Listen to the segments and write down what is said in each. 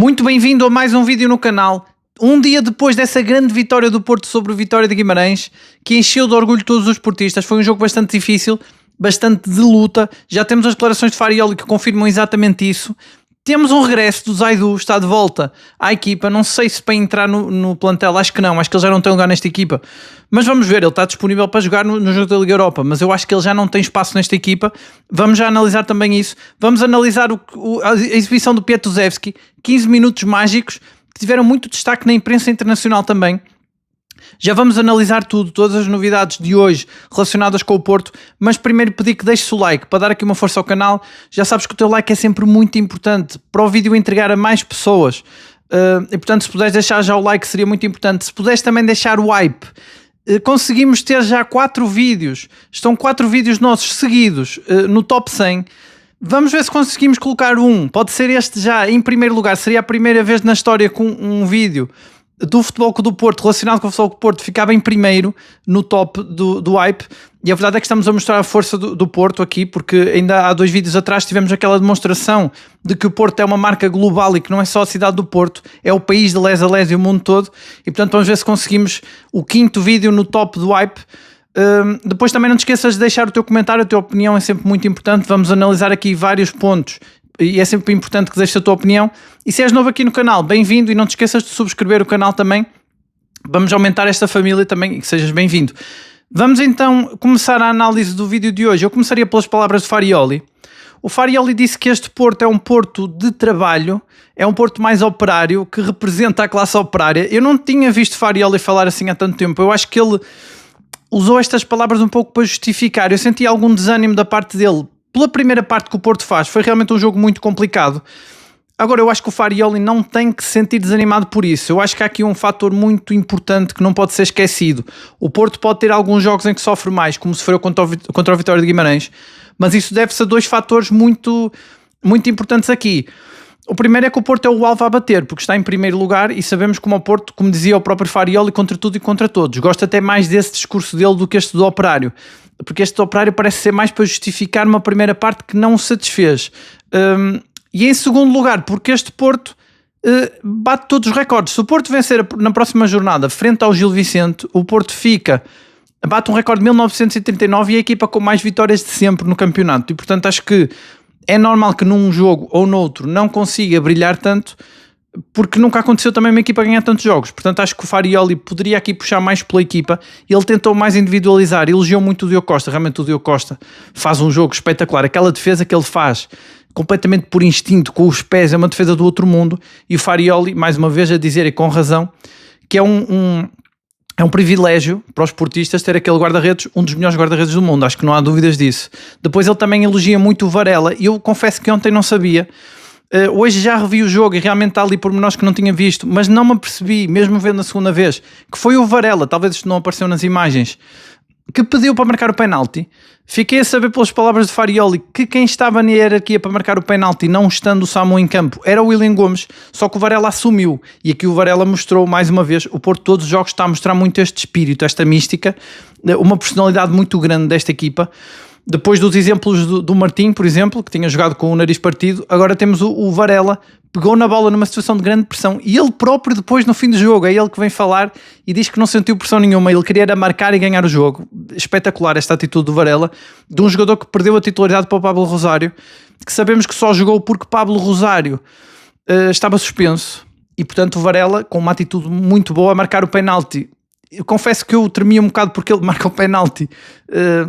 Muito bem-vindo a mais um vídeo no canal. Um dia depois dessa grande vitória do Porto sobre o Vitória de Guimarães, que encheu de orgulho todos os portistas, foi um jogo bastante difícil, bastante de luta. Já temos as declarações de Farioli que confirmam exatamente isso. Temos um regresso do Zaidu, está de volta à equipa. Não sei se para entrar no plantel, acho que não, acho que ele já não tem lugar nesta equipa. Mas vamos ver, ele está disponível para jogar no jogo da Liga Europa, mas eu acho que ele já não tem espaço nesta equipa. Vamos já analisar também isso. Vamos analisar a exibição do Piatusevski, 15 minutos mágicos, que tiveram muito destaque na imprensa internacional também. Já vamos analisar tudo, todas as novidades de hoje relacionadas com o Porto, mas primeiro pedir que deixes o like para dar aqui uma força ao canal. Já sabes que o teu like é sempre muito importante para o vídeo entregar a mais pessoas, e portanto se puderes deixar já o like seria muito importante. Se puderes também deixar o hype. Conseguimos ter já 4 vídeos, estão 4 vídeos nossos seguidos no top 100. Vamos ver se conseguimos colocar um, pode ser este já em primeiro lugar, seria a primeira vez na história com um vídeo do Futebol Clube do Porto, relacionado com o Futebol Clube do Porto, ficava em primeiro no top do hype. E a verdade é que estamos a mostrar a força do Porto aqui, porque ainda há 2 vídeos atrás tivemos aquela demonstração de que o Porto é uma marca global e que não é só a cidade do Porto, é o país de les a les e o mundo todo. E portanto vamos ver se conseguimos o 5º vídeo no top do hype. Depois também não te esqueças de deixar o teu comentário, a tua opinião é sempre muito importante. Vamos analisar aqui vários pontos e é sempre importante que deixes a tua opinião. E se és novo aqui no canal, bem-vindo, e não te esqueças de subscrever o canal também. Vamos aumentar esta família também e que sejas bem-vindo. Vamos então começar a análise do vídeo de hoje. Eu começaria pelas palavras de Farioli. O Farioli disse que este Porto é um Porto de trabalho, é um Porto mais operário, que representa a classe operária. Eu não tinha visto Farioli falar assim há tanto tempo. Eu acho que ele usou estas palavras um pouco para justificar. Eu senti algum desânimo da parte dele pela primeira parte que o Porto faz. Foi realmente um jogo muito complicado. Agora, eu acho que o Farioli não tem que se sentir desanimado por isso. Eu acho que há aqui um fator muito importante que não pode ser esquecido. O Porto pode ter alguns jogos em que sofre mais, como se for contra o Vitória de Guimarães, mas isso deve-se a 2 fatores muito importantes aqui. O primeiro é que o Porto é o alvo a bater, porque está em primeiro lugar e sabemos como o Porto, como dizia o próprio Farioli, contra tudo e contra todos. Gosto até mais desse discurso dele do que este do Operário, porque este do Operário parece ser mais para justificar uma primeira parte que não o satisfez. E em segundo lugar, porque este Porto bate todos os recordes. Se o Porto vencer na próxima jornada frente ao Gil Vicente, o Porto bate um recorde de 1939 e é a equipa com mais vitórias de sempre no campeonato. E portanto acho que é normal que num jogo ou noutro não consiga brilhar tanto, porque nunca aconteceu também uma equipa ganhar tantos jogos. Portanto acho que o Farioli poderia aqui puxar mais pela equipa. Ele tentou mais individualizar, elogiou muito o Diogo Costa. Realmente o Diogo Costa faz um jogo espetacular. Aquela defesa que ele faz completamente por instinto, com os pés, é uma defesa do outro mundo. E o Farioli, mais uma vez a dizer, e com razão, que é um privilégio para os portistas ter aquele guarda-redes, um dos melhores guarda-redes do mundo, acho que não há dúvidas disso. Depois ele também elogia muito o Varela, e eu confesso que ontem não sabia. Hoje já revi o jogo e realmente está ali pormenores que não tinha visto, mas não me apercebi, mesmo vendo a segunda vez, que foi o Varela, talvez isto não apareceu nas imagens, que pediu para marcar o penalti. Fiquei a saber pelas palavras de Farioli que quem estava na hierarquia para marcar o penalti, não estando o Samu em campo, era o William Gomes, só que o Varela assumiu. E aqui o Varela mostrou mais uma vez, o Porto todos os jogos está a mostrar muito este espírito, esta mística, uma personalidade muito grande desta equipa. Depois dos exemplos do Martim, por exemplo, que tinha jogado com o nariz partido, agora temos o Varela, pegou na bola numa situação de grande pressão e ele próprio depois no fim do jogo, é ele que vem falar e diz que não sentiu pressão nenhuma, ele queria era marcar e ganhar o jogo. Espetacular esta atitude do Varela, de um jogador que perdeu a titularidade para o Pablo Rosário, que sabemos que só jogou porque Pablo Rosário estava suspenso, e portanto o Varela, com uma atitude muito boa, a marcar o penalti. Eu confesso que eu tremia um bocado porque ele marca o penalti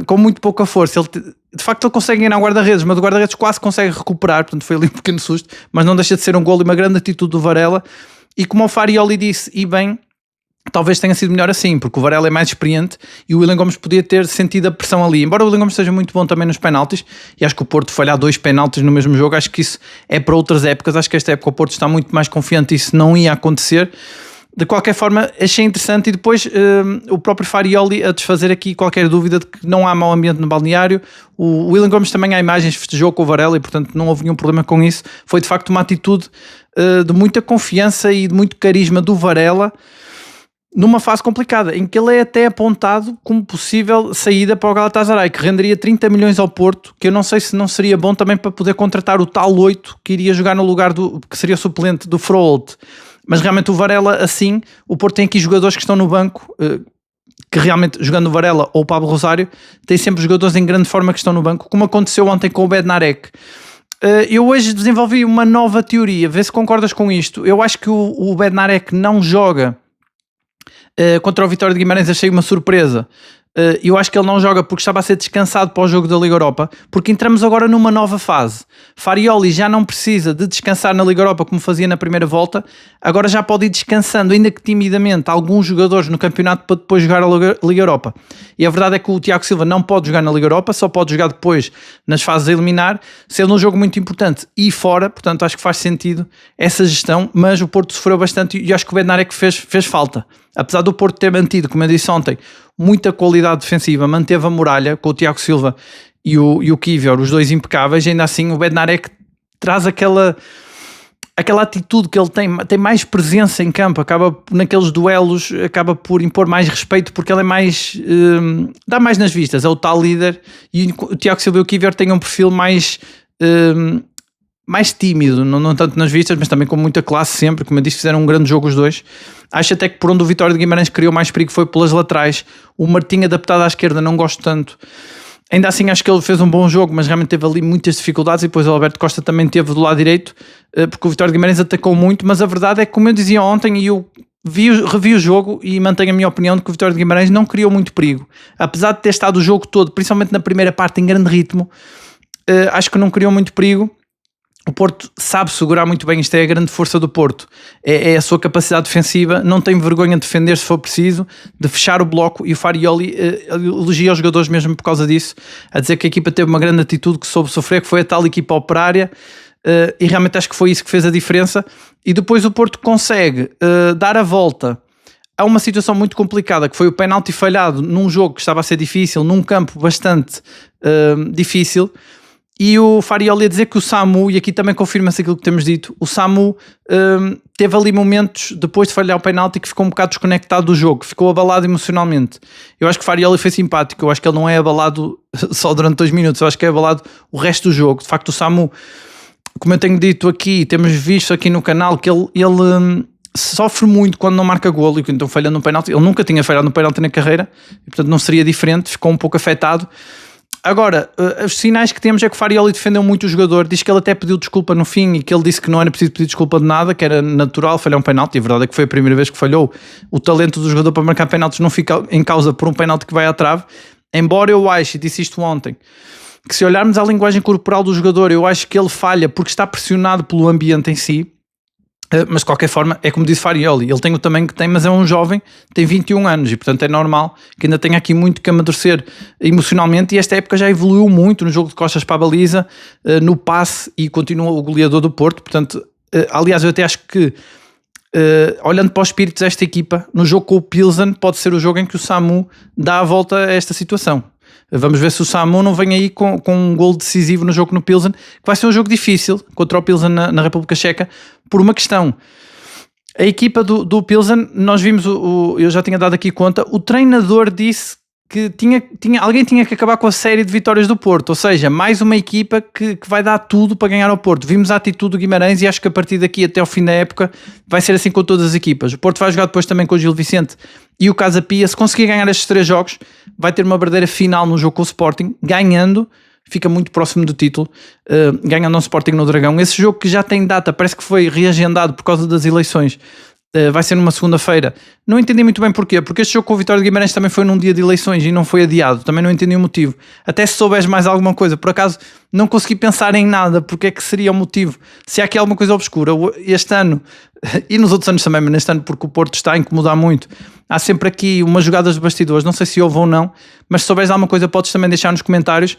com muito pouca força. De facto ele consegue ganhar o guarda-redes, mas o guarda-redes quase consegue recuperar, portanto foi ali um pequeno susto, mas não deixa de ser um golo e uma grande atitude do Varela. E como o Farioli disse, e bem, talvez tenha sido melhor assim, porque o Varela é mais experiente e o William Gomes podia ter sentido a pressão ali, embora o William Gomes seja muito bom também nos penaltis, e acho que o Porto falhar 2 penaltis no mesmo jogo, acho que isso é para outras épocas. Acho que esta época o Porto está muito mais confiante e isso não ia acontecer. De qualquer forma, achei interessante, e depois o próprio Farioli a desfazer aqui qualquer dúvida de que não há mau ambiente no balneário. O William Gomes também há imagens, festejou com o Varela e portanto não houve nenhum problema com isso. Foi de facto uma atitude de muita confiança e de muito carisma do Varela. numa fase complicada, em que ele é até apontado como possível saída para o Galatasaray, que renderia 30 milhões ao Porto, que eu não sei se não seria bom também para poder contratar o tal 8 que iria jogar no lugar que seria suplente do Froholt. Mas realmente o Varela, assim, o Porto tem aqui jogadores que estão no banco, que realmente, jogando o Varela ou o Pablo Rosário, tem sempre jogadores em grande forma que estão no banco, como aconteceu ontem com o Bednarek. Eu hoje desenvolvi uma nova teoria, vê se concordas com isto. Eu acho que o Bednarek não joga contra o Vitória de Guimarães, achei uma surpresa. Eu acho que ele não joga porque estava a ser descansado para o jogo da Liga Europa, porque entramos agora numa nova fase. Farioli já não precisa de descansar na Liga Europa como fazia na primeira volta, agora já pode ir descansando, ainda que timidamente, alguns jogadores no campeonato para depois jogar a Liga Europa. E a verdade é que o Tiago Silva não pode jogar na Liga Europa, só pode jogar depois nas fases a eliminar, sendo um jogo muito importante e fora, portanto acho que faz sentido essa gestão, mas o Porto sofreu bastante e acho que o Bednarek fez falta. Apesar do Porto ter mantido, como eu disse ontem, muita qualidade defensiva, manteve a muralha com o Tiago Silva e o Kivior, os dois impecáveis, ainda assim o Bednarek traz aquela atitude que ele tem mais presença em campo, acaba naqueles duelos, acaba por impor mais respeito porque ele é mais, dá mais nas vistas, é o tal líder, e o Tiago Silva e o Kivior têm um perfil mais tímido, não tanto nas vistas, mas também com muita classe sempre, como eu disse, fizeram um grande jogo os dois. Acho até que por onde o Vitória de Guimarães criou mais perigo foi pelas laterais. O Martim adaptado à esquerda não gosto tanto. Ainda assim acho que ele fez um bom jogo, mas realmente teve ali muitas dificuldades, e depois o Alberto Costa também teve do lado direito, porque o Vitória de Guimarães atacou muito, mas a verdade é que, como eu dizia ontem, e eu revi o jogo e mantenho a minha opinião de que o Vitória de Guimarães não criou muito perigo. Apesar de ter estado o jogo todo, principalmente na primeira parte, em grande ritmo, acho que não criou muito perigo. O Porto sabe segurar muito bem, isto é a grande força do Porto, é a sua capacidade defensiva, não tem vergonha de defender se for preciso, de fechar o bloco, e o Farioli elogia os jogadores mesmo por causa disso, a dizer que a equipa teve uma grande atitude, que soube sofrer, que foi a tal equipa operária, e realmente acho que foi isso que fez a diferença. E depois o Porto consegue dar a volta a uma situação muito complicada, que foi o penalti falhado num jogo que estava a ser difícil, num campo bastante difícil. E o Farioli a dizer que o Samu, e aqui também confirma-se aquilo que temos dito, o Samu teve ali momentos depois de falhar o penalti que ficou um bocado desconectado do jogo, ficou abalado emocionalmente. Eu acho que o Farioli foi simpático, eu acho que ele não é abalado só durante 2 minutos, eu acho que é abalado o resto do jogo. De facto o Samu, como eu tenho dito aqui, temos visto aqui no canal que ele sofre muito quando não marca golo, e então falhando no penalti, ele nunca tinha falhado no penalti na carreira, e portanto não seria diferente, ficou um pouco afetado. Agora, os sinais que temos é que o Farioli defendeu muito o jogador, diz que ele até pediu desculpa no fim e que ele disse que não era preciso pedir desculpa de nada, que era natural falhar um penalti. A verdade é que foi a primeira vez que falhou. O talento do jogador para marcar penaltis não fica em causa por um penalti que vai à trave, embora eu ache, e disse isto ontem, que se olharmos à linguagem corporal do jogador, eu acho que ele falha porque está pressionado pelo ambiente em si. Mas de qualquer forma, é como disse Farioli, ele tem o tamanho que tem, mas é um jovem, tem 21 anos e portanto é normal que ainda tenha aqui muito que amadurecer emocionalmente, e esta época já evoluiu muito no jogo de costas para a baliza, no passe, e continua o goleador do Porto. Portanto, aliás, eu até acho que olhando para os espíritos desta equipa, no jogo com o Pilsen pode ser o jogo em que o Samu dá a volta a esta situação. Vamos ver se o Samu não vem aí com um golo decisivo no jogo no Pilsen, que vai ser um jogo difícil contra o Pilsen na República Checa, por uma questão. A equipa do Pilsen, nós vimos, eu já tinha dado aqui conta, o treinador disse que alguém tinha que acabar com a série de vitórias do Porto, ou seja, mais uma equipa que vai dar tudo para ganhar ao Porto. Vimos a atitude do Guimarães e acho que a partir daqui até ao fim da época vai ser assim com todas as equipas. O Porto vai jogar depois também com o Gil Vicente e o Casa Pia. Se conseguir ganhar estes 3 jogos, vai ter uma verdadeira final no jogo com o Sporting, ganhando, fica muito próximo do título, ganhando ao Sporting no Dragão. Esse jogo que já tem data, parece que foi reagendado por causa das eleições, vai ser numa segunda-feira. Não entendi muito bem porquê, porque este jogo com o Vitória de Guimarães também foi num dia de eleições e não foi adiado, também não entendi o motivo. Até se souberes mais alguma coisa, por acaso não consegui pensar em nada, porque é que seria o motivo, se há aqui alguma coisa obscura. Este ano, e nos outros anos também, mas neste ano porque o Porto está a incomodar muito, há sempre aqui umas jogadas de bastidores, não sei se houve ou não, mas se souberes alguma coisa podes também deixar nos comentários.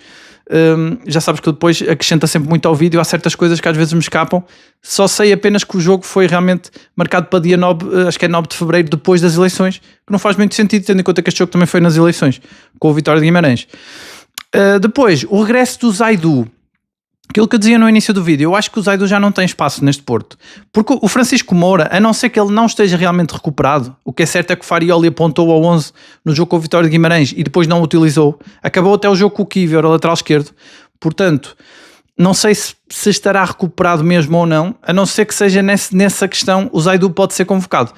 Já sabes que depois acrescenta sempre muito ao vídeo, há certas coisas que às vezes me escapam. Só sei apenas que o jogo foi realmente marcado para dia 9, acho que é 9 de Fevereiro, depois das eleições, que não faz muito sentido, tendo em conta que este jogo também foi nas eleições, com o Vitória de Guimarães. Depois, o regresso do Zaidu. aquilo que eu dizia no início do vídeo, eu acho que o Zaidu já não tem espaço neste Porto, porque o Francisco Moura, a não ser que ele não esteja realmente recuperado, o que é certo é que o Farioli apontou ao 11 no jogo com o Vitória de Guimarães e depois não o utilizou, acabou até o jogo com o Kiwior, o lateral esquerdo, portanto, não sei se estará recuperado mesmo ou não, a não ser que seja nessa questão, o Zaidu pode ser convocado.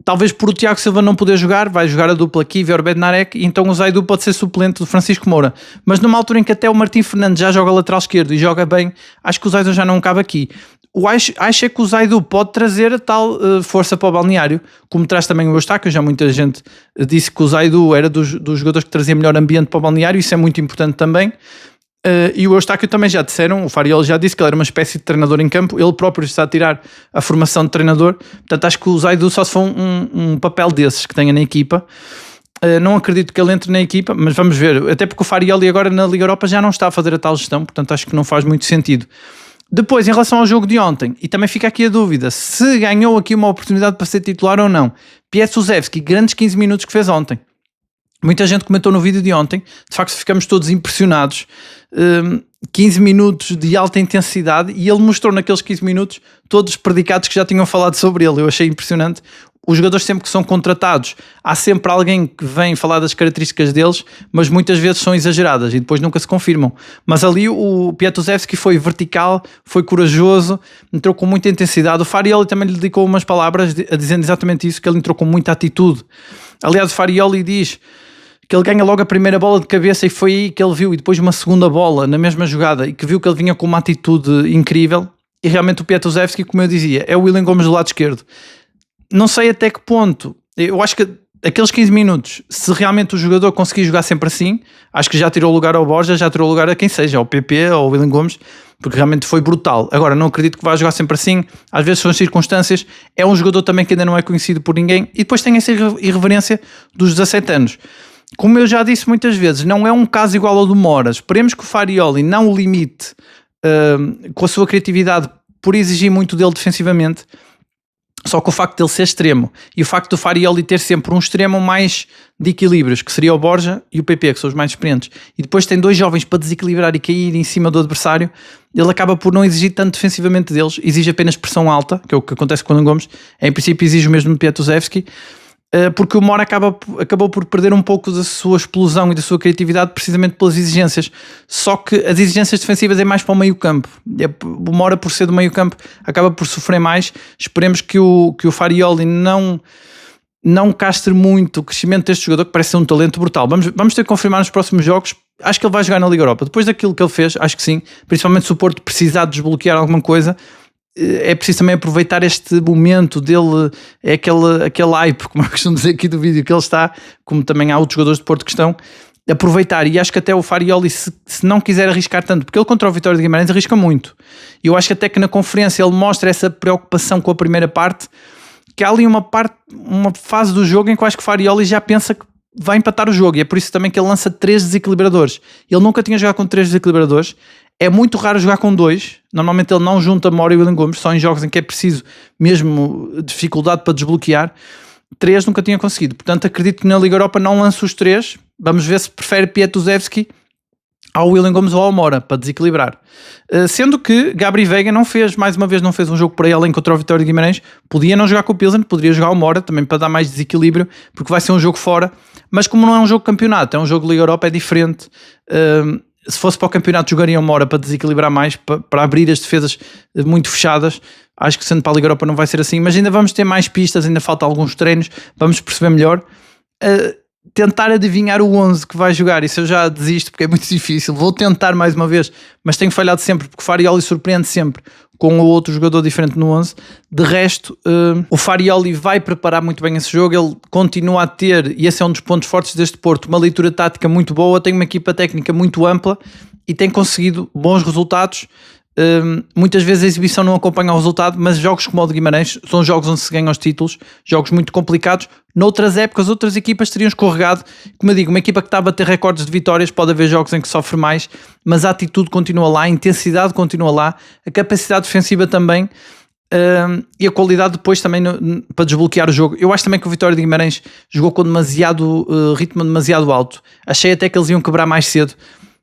Talvez por o Tiago Silva não poder jogar, vai jogar a dupla Kiwior Bednarek, e então o Zaidu pode ser suplente do Francisco Moura. Mas numa altura em que até o Martim Fernandes já joga lateral esquerdo e joga bem, acho que o Zaidu já não cabe aqui. Acho é que o Zaidu pode trazer a tal força para o balneário, como traz também o Eustáquio. Já muita gente disse que o Zaidu era dos jogadores que trazia melhor ambiente para o balneário, isso é muito importante também. E o Eustáquio também já disseram, o Farioli já disse que ele era uma espécie de treinador em campo, ele próprio está a tirar a formação de treinador, portanto acho que o Zaidu só se for um papel desses que tenha na equipa. Não acredito que ele entre na equipa, mas vamos ver, até porque o Farioli agora na Liga Europa já não está a fazer a tal gestão, portanto acho que não faz muito sentido. Depois, em relação ao jogo de ontem, e também fica aqui a dúvida, se ganhou aqui uma oportunidade para ser titular ou não. Pietruszewski, grandes 15 minutos que fez ontem. Muita gente comentou no vídeo de ontem, de facto ficamos todos impressionados, 15 minutos de alta intensidade, e ele mostrou naqueles 15 minutos todos os predicados que já tinham falado sobre ele. Eu achei impressionante. Os jogadores sempre que são contratados, há sempre alguém que vem falar das características deles, mas muitas vezes são exageradas e depois nunca se confirmam. Mas ali o Pietruszewski foi vertical, foi corajoso, entrou com muita intensidade. O Farioli também lhe dedicou umas palavras dizendo exatamente isso, que ele entrou com muita atitude. Aliás, o Farioli diz que ele ganha logo a primeira bola de cabeça e foi aí que ele viu, e depois uma segunda bola na mesma jogada, e que viu que ele vinha com uma atitude incrível. E realmente o Pietruszewski, como eu dizia, é o William Gomes do lado esquerdo. Não sei até que ponto, eu acho que aqueles 15 minutos, se realmente o jogador conseguir jogar sempre assim, acho que já tirou lugar ao Borja, já tirou lugar a quem seja, ao PP, ao William Gomes, porque realmente foi brutal. Agora, não acredito que vá jogar sempre assim, às vezes são as circunstâncias, é um jogador também que ainda não é conhecido por ninguém, e depois tem essa irreverência dos 17 anos. Como eu já disse muitas vezes, não é um caso igual ao do Mora. Esperemos que o Farioli não o limite com a sua criatividade por exigir muito dele defensivamente. Só que o facto de ele ser extremo e o facto do Farioli ter sempre um extremo mais de equilíbrios, que seria o Borja e o PP, que são os mais experientes, e depois tem dois jovens para desequilibrar e cair em cima do adversário, ele acaba por não exigir tanto defensivamente deles, exige apenas pressão alta, que é o que acontece com o Gomes. Em princípio exige o mesmo de Pietruszewski, porque o Mora acabou por perder um pouco da sua explosão e da sua criatividade precisamente pelas exigências. Só que as exigências defensivas é mais para o meio campo. O Mora, por ser do meio campo, acaba por sofrer mais. Esperemos que o Farioli não castre muito o crescimento deste jogador, que parece ser um talento brutal. Vamos ter que confirmar nos próximos jogos. Acho que ele vai jogar na Liga Europa. Depois daquilo que ele fez, acho que sim. Principalmente se o Porto precisar de desbloquear alguma coisa, é preciso também aproveitar este momento dele, é aquele hype, como eu costumo dizer aqui do vídeo, que ele está, como também há outros jogadores de Porto que estão, aproveitar. E acho que até o Farioli, se não quiser arriscar tanto, porque ele contra o Vitória de Guimarães arrisca muito, e eu acho que até que na conferência ele mostra essa preocupação com a primeira parte, que há ali uma fase do jogo em que eu acho que o Farioli já pensa que vai empatar o jogo, e é por isso também que ele lança 3 desequilibradores. Ele nunca tinha jogado com 3 desequilibradores. É muito raro jogar com 2. Normalmente ele não junta Mora e William Gomes, só em jogos em que é preciso mesmo dificuldade para desbloquear. 3 nunca tinha conseguido. Portanto, acredito que na Liga Europa não lance os 3. Vamos ver se prefere Pietruszewski ao William Gomes ou ao Mora, para desequilibrar. Sendo que Gabri Veiga mais uma vez não fez um jogo para ele contra o Vitória de Guimarães. Podia não jogar com o Pilsen, poderia jogar o Mora, também para dar mais desequilíbrio, porque vai ser um jogo fora. Mas como não é um jogo campeonato, é um jogo Liga Europa, é diferente. Se fosse para o campeonato, jogariam uma hora para desequilibrar mais, para abrir as defesas muito fechadas. Acho que sendo para a Liga Europa não vai ser assim, mas ainda vamos ter mais pistas, ainda falta alguns treinos, vamos perceber melhor. Tentar adivinhar o 11 que vai jogar, isso eu já desisto porque é muito difícil. Vou tentar mais uma vez, mas tenho falhado sempre, porque o Farioli surpreende sempre com o outro jogador diferente no 11. De resto, o Farioli vai preparar muito bem esse jogo, ele continua a ter, e esse é um dos pontos fortes deste Porto, uma leitura tática muito boa, tem uma equipa técnica muito ampla e tem conseguido bons resultados. Muitas vezes a exibição não acompanha o resultado, mas jogos como o de Guimarães são jogos onde se ganham os títulos, jogos muito complicados. Noutras épocas, outras equipas teriam escorregado. Como eu digo, uma equipa que estava a ter recordes de vitórias, pode haver jogos em que sofre mais, mas a atitude continua lá, a intensidade continua lá, a capacidade defensiva também, e a qualidade depois também para desbloquear o jogo. Eu acho também que o Vitória de Guimarães jogou com ritmo demasiado alto. Achei até que eles iam quebrar mais cedo.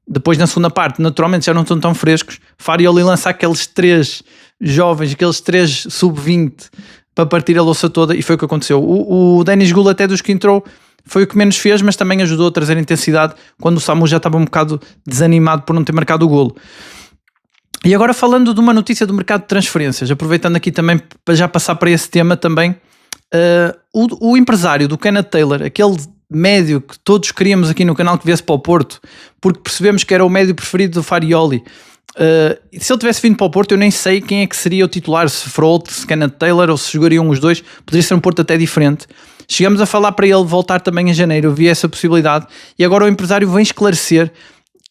Depois na segunda parte, naturalmente já não estão tão frescos. Farioli lança aqueles 3 jovens, aqueles 3 sub-20 para partir a louça toda, e foi o que aconteceu. O Denis Gul, até dos que entrou, foi o que menos fez, mas também ajudou a trazer intensidade quando o Samu já estava um bocado desanimado por não ter marcado o golo. E agora falando de uma notícia do mercado de transferências, aproveitando aqui também para já passar para esse tema também, o empresário do Kenneth Taylor, aquele médio que todos queríamos aqui no canal que viesse para o Porto, porque percebemos que era o médio preferido do Farioli. Se ele tivesse vindo para o Porto, eu nem sei quem é que seria o titular, se Frolt, se Kenneth Taylor, ou se jogariam os dois. Poderia ser um Porto até diferente. Chegamos a falar para ele voltar também em janeiro, eu vi essa possibilidade, e agora o empresário vem esclarecer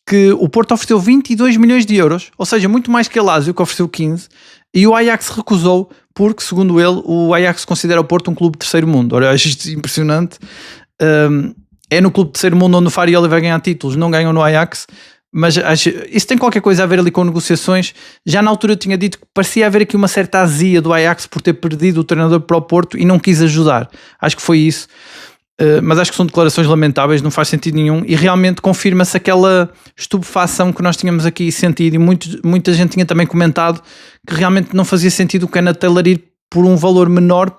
que o Porto ofereceu 22 milhões de euros, ou seja, muito mais que a Lazio, que ofereceu 15, e o Ajax recusou, porque, segundo ele, o Ajax considera o Porto um clube de terceiro mundo. Ora, eu acho isto impressionante. É no clube de terceiro mundo onde o Farioli vai ganhar títulos, não ganham no Ajax, mas isso tem qualquer coisa a ver ali com negociações. Já na altura eu tinha dito que parecia haver aqui uma certa azia do Ajax por ter perdido o treinador para o Porto e não quis ajudar. Acho que foi isso. Mas acho que são declarações lamentáveis, não faz sentido nenhum, e realmente confirma-se aquela estupefação que nós tínhamos aqui sentido, e muita gente tinha também comentado que realmente não fazia sentido o Kenneth Taylor ir por um valor menor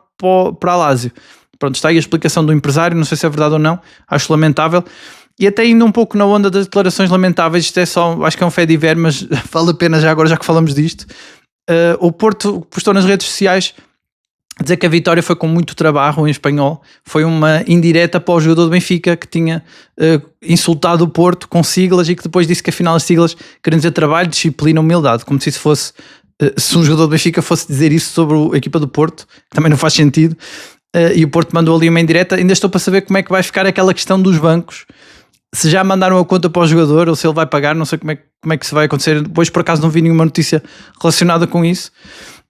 para a Lazio. Pronto, está aí a explicação do empresário, não sei se é verdade ou não, acho lamentável. E até indo um pouco na onda das declarações lamentáveis, isto é só, acho que é um fé diver, mas vale a pena já agora, já que falamos disto. O Porto postou nas redes sociais dizer que a vitória foi com muito trabalho, em espanhol. Foi uma indireta para o jogador do Benfica que tinha insultado o Porto com siglas, e que depois disse que afinal as siglas queriam dizer trabalho, disciplina, humildade, como se isso fosse, se um jogador do Benfica fosse dizer isso sobre a equipa do Porto, que também não faz sentido. E o Porto mandou ali uma indireta. Ainda estou para saber como é que vai ficar aquela questão dos bancos, se já mandaram a conta para o jogador ou se ele vai pagar, não sei como é que isso vai acontecer. Depois, por acaso, não vi nenhuma notícia relacionada com isso,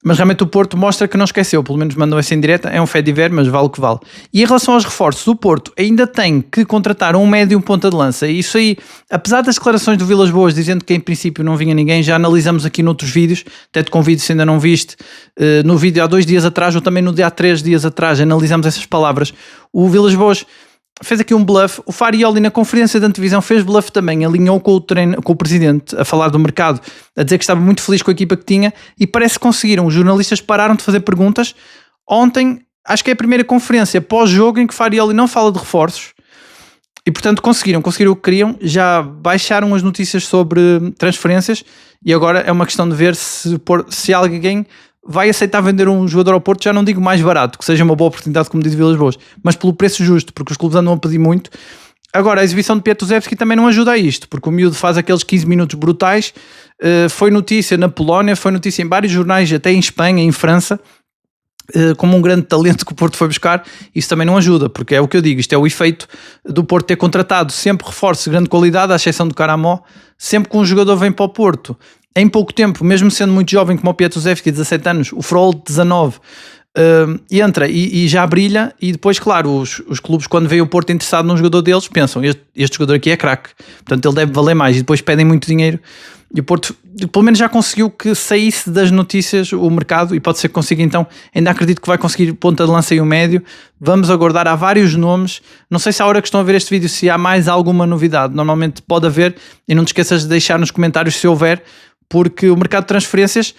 mas realmente o Porto mostra que não esqueceu, pelo menos mandou essa indireta. É um fé diver, mas vale o que vale. E em relação aos reforços, o Porto ainda tem que contratar um médio e um ponta de lança, e isso aí, apesar das declarações do Vilas Boas dizendo que em princípio não vinha ninguém, já analisamos aqui noutros vídeos, até te convido se ainda não viste, no vídeo há 2 dias atrás, ou também no dia há 3 dias atrás, analisamos essas palavras. O Vilas Boas fez aqui um bluff. O Farioli na conferência de antevisão fez bluff também, alinhou com o presidente a falar do mercado, a dizer que estava muito feliz com a equipa que tinha, e parece que conseguiram. Os jornalistas pararam de fazer perguntas. Ontem, acho que é a primeira conferência pós-jogo em que Farioli não fala de reforços, e portanto conseguiram o que queriam. Já baixaram as notícias sobre transferências, e agora é uma questão de ver se alguém vai aceitar vender um jogador ao Porto, já não digo mais barato, que seja uma boa oportunidade, como diz Vilas Boas, mas pelo preço justo, porque os clubes andam a pedir muito. Agora, a exibição de Piatusevski também não ajuda a isto, porque o miúdo faz aqueles 15 minutos brutais. Foi notícia na Polónia, foi notícia em vários jornais, até em Espanha, em França, como um grande talento que o Porto foi buscar. Isso também não ajuda, porque é o que eu digo, isto é o efeito do Porto ter contratado sempre reforços de grande qualidade, à exceção do Caramó. Sempre que um jogador vem para o Porto, em pouco tempo, mesmo sendo muito jovem como o Piatusevski, 17 anos, o Froll, 19, entra e já brilha. E depois, claro, os clubes, quando veem o Porto interessado num jogador deles, pensam, este jogador aqui é craque, portanto ele deve valer mais, e depois pedem muito dinheiro. E o Porto, pelo menos, já conseguiu que saísse das notícias o mercado, e pode ser que consiga. Então, ainda acredito que vai conseguir ponta de lança e o médio. Vamos aguardar, há vários nomes. Não sei se à hora que estão a ver este vídeo se há mais alguma novidade, normalmente pode haver, e não te esqueças de deixar nos comentários se houver, porque o mercado de transferências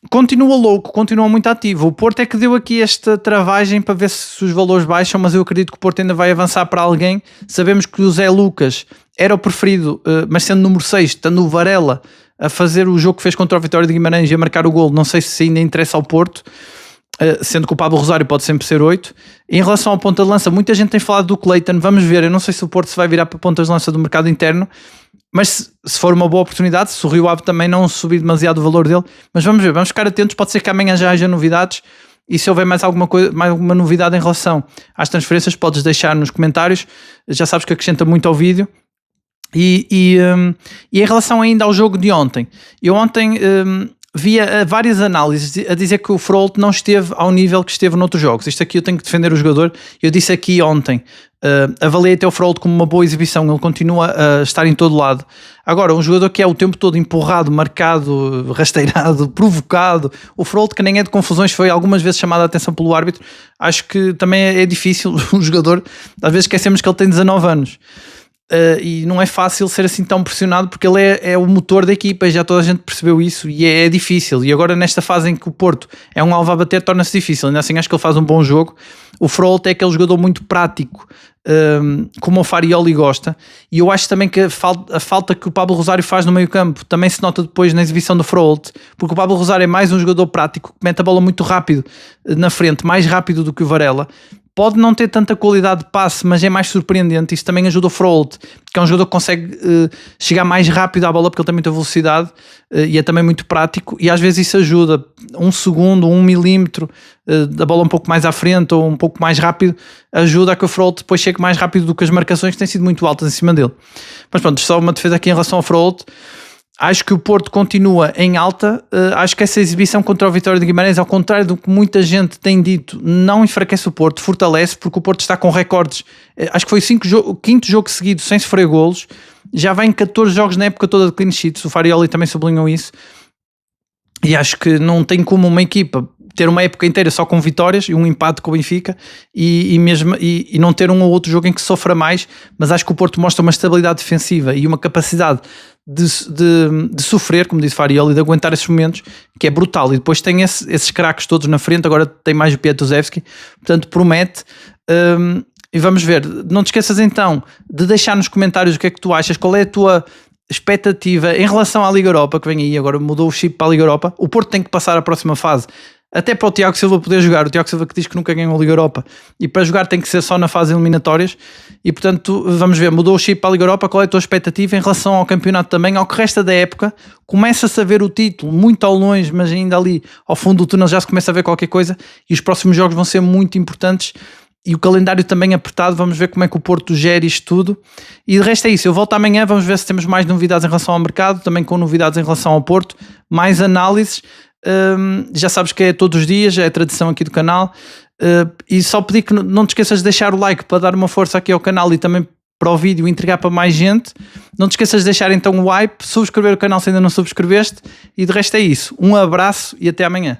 continua louco, continua muito ativo. O Porto é que deu aqui esta travagem para ver se os valores baixam, mas eu acredito que o Porto ainda vai avançar para alguém. Sabemos que o Zé Lucas era o preferido, mas sendo número 6, estando o Varela a fazer o jogo que fez contra o Vitória de Guimarães e a marcar o golo, não sei se ainda interessa ao Porto, sendo que o Pablo Rosário pode sempre ser 8. Em relação ao ponta de lança, muita gente tem falado do Clayton, vamos ver. Eu não sei se o Porto se vai virar para pontas de lança do mercado interno, mas se for uma boa oportunidade, se o Rio Ave também não subir demasiado o valor dele, mas vamos ver, vamos ficar atentos. Pode ser que amanhã já haja novidades, e se houver mais alguma coisa, mais alguma novidade em relação às transferências, podes deixar nos comentários. Já sabes que acrescenta muito ao vídeo. E em relação ainda ao jogo de ontem, eu ontem via várias análises a dizer que o Frolt não esteve ao nível que esteve noutros jogos. Isto aqui eu tenho que defender o jogador. Eu disse aqui ontem, avaliei até o Frolt como uma boa exibição, ele continua a estar em todo lado. Agora, um jogador que é o tempo todo empurrado, marcado, rasteirado, provocado, o Frolt, que nem é de confusões, foi algumas vezes chamado a atenção pelo árbitro. Acho que também é difícil um jogador, às vezes esquecemos que ele tem 19 anos. e não é fácil ser assim tão pressionado, porque ele é o motor da equipa e já toda a gente percebeu isso, e é difícil. E agora nesta fase em que o Porto é um alvo a bater, torna-se difícil. Ainda assim acho que ele faz um bom jogo. O Froholt é aquele jogador muito prático, como o Farioli gosta, e eu acho também que a falta que o Pablo Rosário faz no meio campo também se nota depois na exibição do Froholt, porque o Pablo Rosário é mais um jogador prático, que mete a bola muito rápido na frente, mais rápido do que o Varela. Pode não ter tanta qualidade de passe, mas é mais surpreendente. Isso também ajuda o Froholt, que é um jogador que consegue chegar mais rápido à bola, porque ele tem muita velocidade e é também muito prático, e às vezes isso ajuda. 1 segundo, 1 milímetro da bola um pouco mais à frente ou um pouco mais rápido, ajuda a que o Froholt depois chegue mais rápido do que as marcações que têm sido muito altas em cima dele. Mas pronto, só uma defesa aqui em relação ao Froholt. Acho que o Porto continua em alta. Acho que essa exibição contra o Vitória de Guimarães, ao contrário do que muita gente tem dito, não enfraquece o Porto, fortalece, porque o Porto está com recordes. Acho que foi o quinto jogo seguido sem sofrer golos. Já vai em 14 jogos na época toda de clean sheets. O Farioli também sublinhou isso. E acho que não tem como uma equipa ter uma época inteira só com vitórias e um empate com o Benfica e não ter um ou outro jogo em que sofra mais, mas acho que o Porto mostra uma estabilidade defensiva e uma capacidade de sofrer, como disse Farioli, de aguentar esses momentos, que é brutal. E depois tem esses craques todos na frente, agora tem mais o Piatuzewski, portanto promete. E vamos ver. Não te esqueças então de deixar nos comentários o que é que tu achas, qual é a tua expectativa em relação à Liga Europa, que vem aí, agora mudou o chip para a Liga Europa. O Porto tem que passar a próxima fase, até para o Tiago Silva poder jogar. O Tiago Silva que diz que nunca ganhou a Liga Europa, e para jogar tem que ser só na fase eliminatórias. E portanto, vamos ver, mudou o chip para a Liga Europa. Qual é a tua expectativa em relação ao campeonato também, ao que resta da época? Começa-se a ver o título muito ao longe, mas ainda ali ao fundo do túnel já se começa a ver qualquer coisa, e os próximos jogos vão ser muito importantes. E o calendário também apertado, vamos ver como é que o Porto gera isto tudo. E de resto é isso, eu volto amanhã, vamos ver se temos mais novidades em relação ao mercado, também com novidades em relação ao Porto, mais análises. Já sabes que é todos os dias, é a tradição aqui do canal. E só pedir que não te esqueças de deixar o like para dar uma força aqui ao canal e também para o vídeo entregar para mais gente. Não te esqueças de deixar então o like, subscrever o canal se ainda não subscreveste, e de resto é isso. Um abraço e até amanhã.